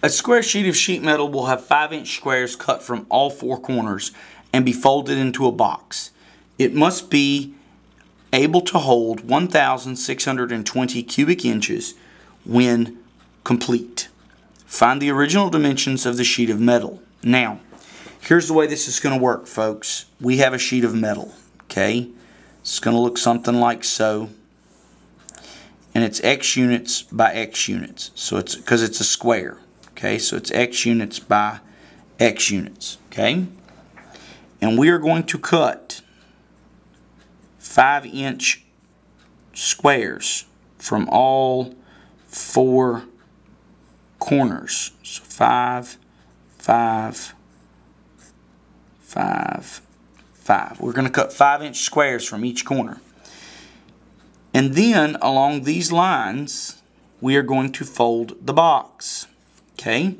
A square sheet of sheet metal will have 5-inch squares cut from all 4 corners and be folded into a box. It must be able to hold 1,620 cubic inches when complete. Find the original dimensions of the sheet of metal. Now, here's the way this is going to work, folks. We have a sheet of metal, okay? It's going to look something like so. And it's X units by X units. So it's because it's a square. Okay, so it's X units by X units. Okay? And we are going to cut 5-inch squares from all 4 corners. So 5, 5, 5, 5. We're going to cut 5-inch squares from each corner. And then along these lines, we are going to fold the box. Okay?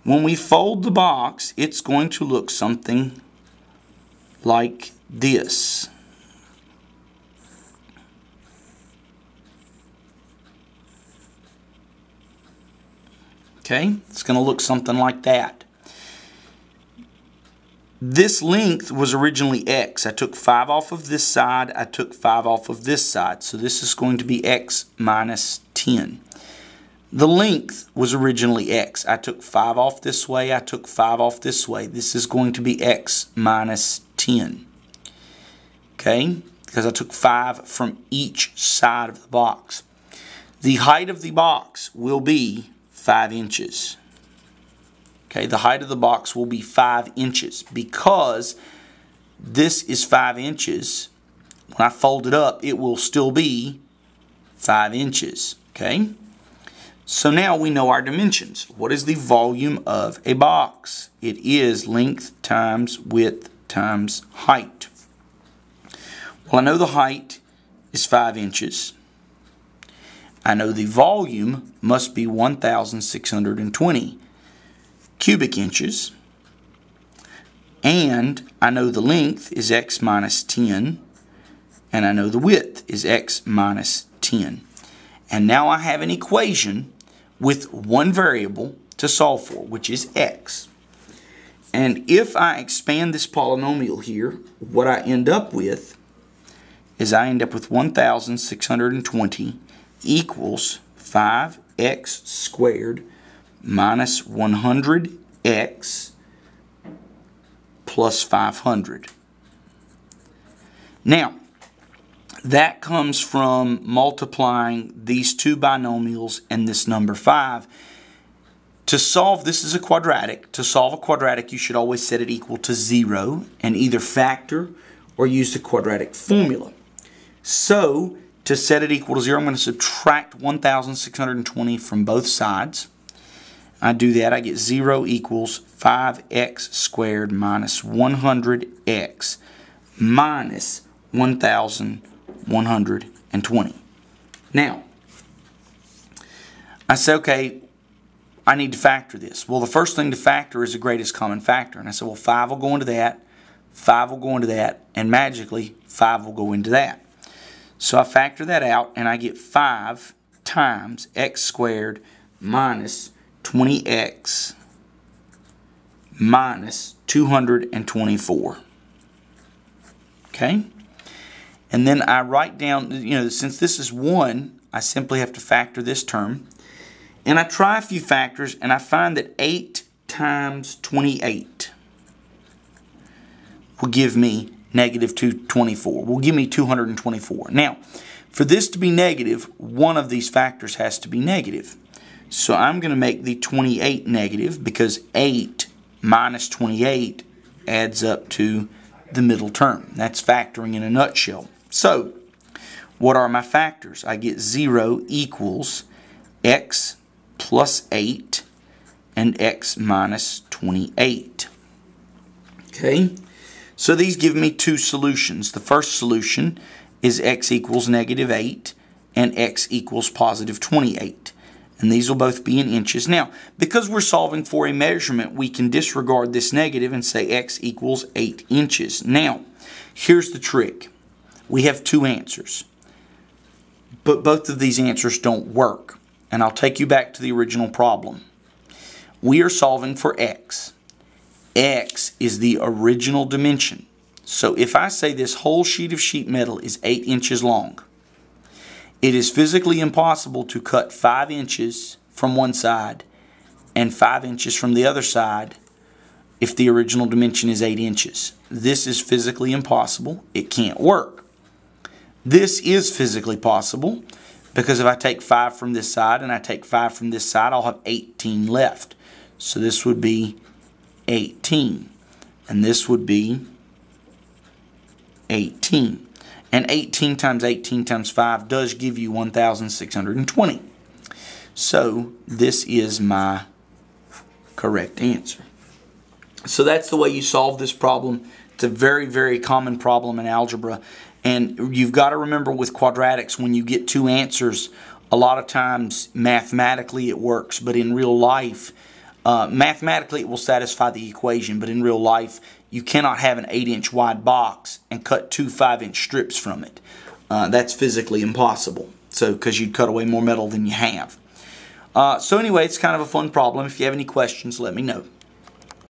When we fold the box, it's going to look something like this. Okay? It's going to look something like that. This length was originally X. I took 5 off of this side. I took 5 off of this side. So this is going to be X minus 10. The length was originally X. I took 5 off this way. I took 5 off this way. This is going to be X minus 10. Okay? Because I took 5 from each side of the box. The height of the box will be 5 inches. Okay? The height of the box will be 5 inches. Because this is 5 inches, when I fold it up, it will still be 5 inches. Okay? So now we know our dimensions. What is the volume of a box? It is length times width times height. Well, I know the height is 5 inches. I know the volume must be 1,620 cubic inches. And I know the length is X minus 10. And I know the width is X minus 10. And now I have an equation with one variable to solve for, which is X. And if I expand this polynomial here, what I end up with is 1,620 equals 5x squared minus 100x plus 500. Now, that comes from multiplying these two binomials and this number 5. To solve, this is a quadratic. To solve a quadratic, you should always set it equal to 0 and either factor or use the quadratic formula. So, to set it equal to 0, I'm going to subtract 1,620 from both sides. I do that, I get 0 equals 5x squared minus 100x minus 1,120. Now, I say, okay, I need to factor this. Well, the first thing to factor is the greatest common factor. And I said, well, 5 will go into that, 5 will go into that, and magically 5 will go into that. So I factor that out, and I get 5 times x squared minus 20x minus 224. Okay? And then I write down, since this is 1, I simply have to factor this term. And I try a few factors, and I find that 8 times 28 will give me negative 224. Will give me 224. Now, for this to be negative, one of these factors has to be negative. So I'm going to make the 28 negative because 8 minus 28 adds up to the middle term. That's factoring in a nutshell. So, what are my factors? I get 0 equals x plus 8 and x minus 28. Okay? So these give me two solutions. The first solution is x equals negative 8 and x equals positive 28. And these will both be in inches. Now, because we're solving for a measurement, we can disregard this negative and say x equals 8 inches. Now, here's the trick. We have two answers. But both of these answers don't work. And I'll take you back to the original problem. We are solving for x. X is the original dimension. So if I say this whole sheet of sheet metal is 8 inches long, it is physically impossible to cut 5 inches from one side and 5 inches from the other side if the original dimension is 8 inches. This is physically impossible. It can't work. This is physically possible because if I take 5 from this side and I take 5 from this side, I'll have 18 left. So this would be 18. And this would be 18. And 18 times 18 times 5 does give you 1,620. So this is my correct answer. So that's the way you solve this problem. It's a very, very common problem in algebra. And you've got to remember with quadratics, when you get two answers, a lot of times mathematically it works, but in real life, mathematically it will satisfy the equation, but in real life, you cannot have an 8-inch wide box and cut two 5-inch strips from it. That's physically impossible. So, because you'd cut away more metal than you have. So anyway, it's kind of a fun problem. If you have any questions, let me know.